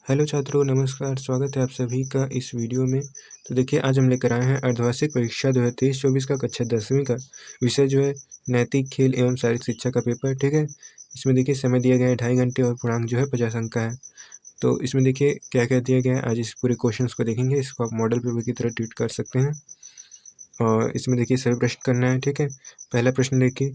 Hello छात्रों, नमस्कार। स्वागत है आप सभी का इस वीडियो में। तो देखिए, आज हम लेकर आए हैं अर्धवार्षिक परीक्षा 2023-24 का कक्षा 10वीं का विषय जो है नैतिक खेल एवं शारीरिक शिक्षा का पेपर। ठीक है, इसमें देखिए समय दिया गया है 2.5 घंटे और पूर्णांक जो है 50 अंक का है। तो इसमें देखिए क्या क्या दिया गया है, आज इस पूरे क्वेश्चन को देखेंगे। इसको आप मॉडल पेपर की तरह ट्रीट कर सकते हैं और इसमें देखिए सभी प्रश्न करना है। ठीक है, पहला प्रश्न देखिए,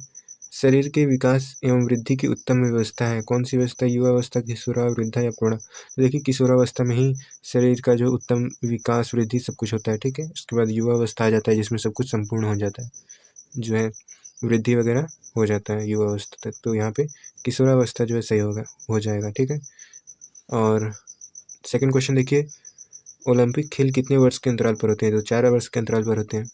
शरीर के विकास एवं वृद्धि की उत्तम व्यवस्था है। कौन सी व्यवस्था? युवावस्था, किशोरावस्था या प्रौढ़ा? तो देखिए किशोरावस्था में ही शरीर का जो उत्तम विकास वृद्धि सब कुछ होता है। ठीक है, उसके बाद युवावस्था आ जाता है जिसमें सब कुछ संपूर्ण हो जाता है, जो है वृद्धि वगैरह हो जाता है युवावस्था तक। तो यहाँ पे किशोरावस्था जो है सही होगा, हो जाएगा। ठीक है, और सेकंड क्वेश्चन देखिए, ओलंपिक खेल कितने वर्ष के अंतराल पर होते हैं? तो 4 वर्ष के अंतराल पर होते हैं।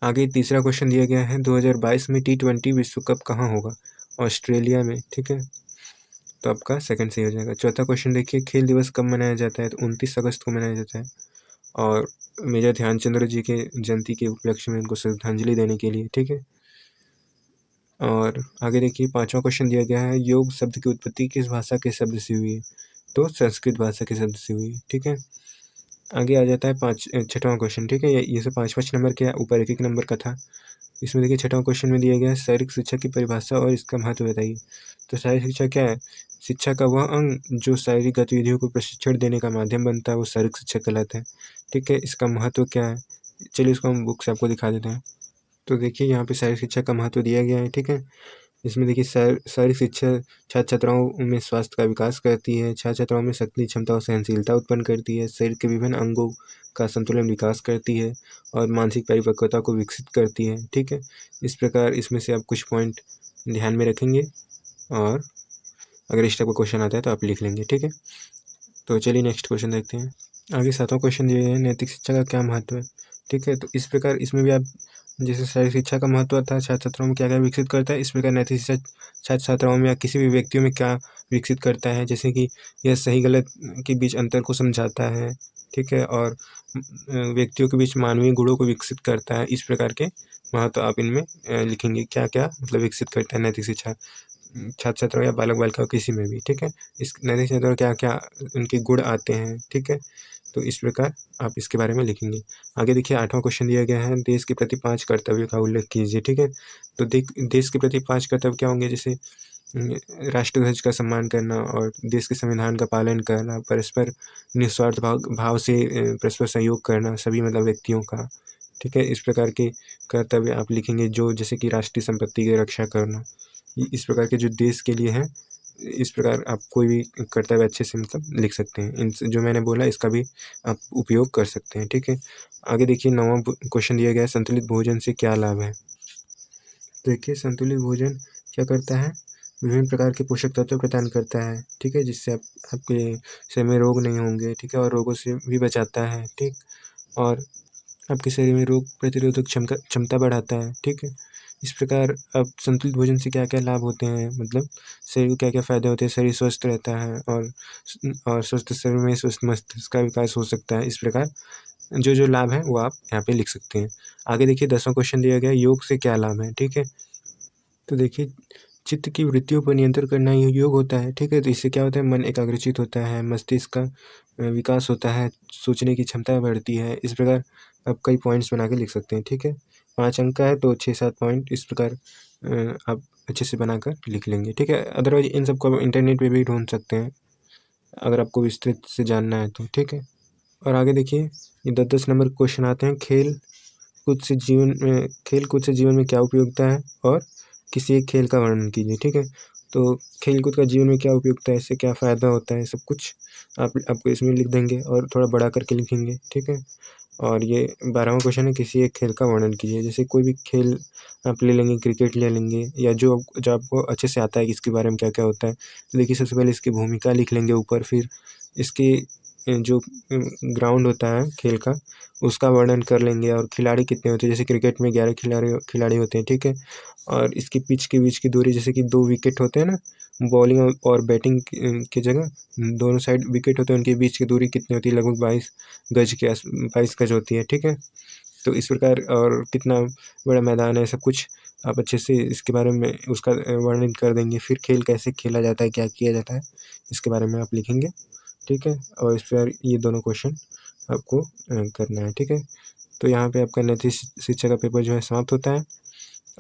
आगे तीसरा क्वेश्चन दिया गया है, 2022 में T20 विश्व कप कहाँ होगा? ऑस्ट्रेलिया में। ठीक है, तो आपका सेकंड सही हो जाएगा। चौथा क्वेश्चन देखिए, खेल दिवस कब मनाया जाता है? तो 29 अगस्त को मनाया जाता है और मेजर ध्यानचंद्र जी के जयंती के उपलक्ष्य में उनको श्रद्धांजलि देने के लिए। ठीक है, और आगे देखिए पांचवा क्वेश्चन दिया गया है, योग शब्द की उत्पत्ति किस भाषा के शब्द से हुई है? तो संस्कृत भाषा के शब्द से हुई है। ठीक है, आगे आ जाता है छठवां क्वेश्चन। ठीक है, ये सब 5-5 नंबर के ऊपर एक नंबर का था। इसमें देखिए छठवां क्वेश्चन में दिया गया है, शारीरिक शिक्षा की परिभाषा और इसका महत्व बताइए। तो शारीरिक शिक्षा क्या है? शिक्षा का वह अंग जो शारीरिक गतिविधियों को प्रशिक्षण देने का माध्यम बनता है, वो शारीरिक शिक्षा कहलाता है। ठीक है, इसका महत्व क्या है? चलिए इसको हम बुक से आपको दिखा देते हैं। तो देखिए यहाँ पे शारीरिक शिक्षा का महत्व दिया गया है। ठीक है, इसमें देखिए शारीरिक शिक्षा छात्र छात्राओं में स्वास्थ्य का विकास करती है, छात्र छात्राओं में शक्ति, क्षमता और सहनशीलता उत्पन्न करती है, शरीर के विभिन्न अंगों का संतुलन विकास करती है और मानसिक परिपक्वता को विकसित करती है। ठीक है, इस प्रकार इसमें से आप कुछ पॉइंट ध्यान में रखेंगे और अगर इस टाइप का क्वेश्चन आता है तो आप लिख लेंगे। ठीक है, तो चलिए नेक्स्ट क्वेश्चन देखते हैं। आगे सातवां क्वेश्चन ये है, नैतिक शिक्षा का क्या महत्व है? ठीक है, तो इस प्रकार इसमें भी आप जैसे शारीरिक शिक्षा का महत्व था छात्र छात्राओं में क्या क्या विकसित करता है, इस प्रकार नैतिक शिक्षा छात्र छात्राओं में या किसी भी व्यक्तियों में क्या विकसित करता है, जैसे कि यह सही गलत के बीच अंतर को समझाता है। ठीक है, और व्यक्तियों के बीच मानवीय गुणों को विकसित करता है। इस प्रकार के महत्व आप इनमें लिखेंगे, क्या क्या मतलब विकसित करता है नैतिक शिक्षा छात्र छात्राओं या बालक बालिकाओं किसी में भी। ठीक है, इस नैतिक शिक्षा क्या क्या उनके गुण आते हैं। ठीक है, तो इस प्रकार आप इसके बारे में लिखेंगे। आगे देखिए आठवां क्वेश्चन दिया गया है, देश के प्रति 5 कर्तव्यों का उल्लेख कीजिए। ठीक है, तो देश के प्रति 5 कर्तव्य क्या होंगे? जैसे राष्ट्रध्वज का सम्मान करना और देश के संविधान का पालन करना, परस्पर निस्वार्थ भाव से परस्पर सहयोग करना सभी मतलब व्यक्तियों का। ठीक है, इस प्रकार के कर्तव्य आप लिखेंगे, जो जैसे कि राष्ट्रीय संपत्ति की रक्षा करना। इस प्रकार के जो देश के लिए हैं, इस प्रकार आप कोई भी कर्तव्य अच्छे से मतलब लिख सकते हैं। इन जो मैंने बोला इसका भी आप उपयोग कर सकते हैं। ठीक है, आगे देखिए 9वां क्वेश्चन दिया गया है, संतुलित भोजन से क्या लाभ है? देखिए संतुलित भोजन क्या करता है? विभिन्न प्रकार के पोषक तत्व प्रदान करता है। ठीक है, जिससे आपके शरीर में रोग नहीं होंगे। ठीक है, और रोगों से भी बचाता है। ठीक, और आपके शरीर में रोग प्रतिरोधक क्षमता बढ़ाता है। ठीक है, इस प्रकार अब संतुलित भोजन से क्या क्या लाभ होते हैं, मतलब शरीर को क्या क्या फायदे होते हैं? शरीर स्वस्थ रहता है और स्वस्थ शरीर में स्वस्थ मस्तिष्क का विकास हो सकता है। इस प्रकार जो जो लाभ है वो आप यहाँ पे लिख सकते हैं। आगे देखिए 10वां क्वेश्चन दिया गया है, योग से क्या लाभ है? ठीक है, तो देखिए चित्त की वृत्तियों पर नियंत्रण करना ही योग होता है। ठीक है, तो इससे क्या होता है? मन एकाग्रचित होता है, मस्तिष्क का विकास होता है, सोचने की क्षमता बढ़ती है। इस प्रकार आप कई पॉइंट्स बना के लिख सकते हैं। ठीक है, 5 अंक का है तो 6-7 पॉइंट इस प्रकार आप अच्छे से बनाकर लिख लेंगे। ठीक है, अदरवाइज इन सबको आप इंटरनेट पे भी ढूंढ सकते हैं अगर आपको विस्तृत से जानना है तो। ठीक है, और आगे देखिए ये 10-10 नंबर क्वेश्चन आते हैं, खेल कूद से जीवन में क्या उपयोगिता है और किसी एक खेल का वर्णन कीजिए। ठीक है, तो खेल कूद का जीवन में क्या उपयोगिता है, इससे क्या फ़ायदा होता है, सब कुछ आपको इसमें लिख देंगे और थोड़ा बड़ा करके लिखेंगे। ठीक है, और ये 12वां क्वेश्चन है, किसी एक खेल का वर्णन कीजिए। जैसे कोई भी खेल आप ले लेंगे, क्रिकेट ले लेंगे या जो आपको अच्छे से आता है कि इसके बारे में क्या क्या होता है। तो देखिए सबसे पहले इसकी भूमिका लिख लेंगे ऊपर, फिर इसके जो ग्राउंड होता है खेल का उसका वर्णन कर लेंगे और खिलाड़ी कितने होते हैं। जैसे क्रिकेट में 11 खिलाड़ी होते हैं। ठीक है, और इसकी पिच के बीच की दूरी, जैसे कि 2 विकेट होते हैं ना, बॉलिंग और बैटिंग की जगह दोनों साइड विकेट होते हैं, उनके बीच की दूरी कितनी होती है? लगभग 22 गज होती है। ठीक है, तो इस प्रकार और कितना बड़ा मैदान है, सब कुछ आप अच्छे से इसके बारे में उसका वर्णन कर देंगे। फिर खेल कैसे खेला जाता है, क्या किया जाता है, इसके बारे में आप लिखेंगे ठीक है, और इस पर ये दोनों क्वेश्चन आपको करना है। ठीक है, तो यहाँ पे आपका नैतिक शिक्षा का पेपर जो है समाप्त होता है।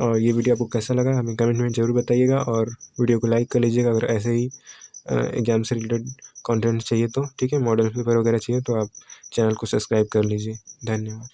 और ये वीडियो आपको कैसा लगा हमें कमेंट में ज़रूर बताइएगा, और वीडियो को लाइक कर लीजिएगा अगर ऐसे ही एग्जाम से रिलेटेड कंटेंट चाहिए तो। ठीक है, मॉडल पेपर वगैरह चाहिए तो आप चैनल को सब्सक्राइब कर लीजिए। धन्यवाद।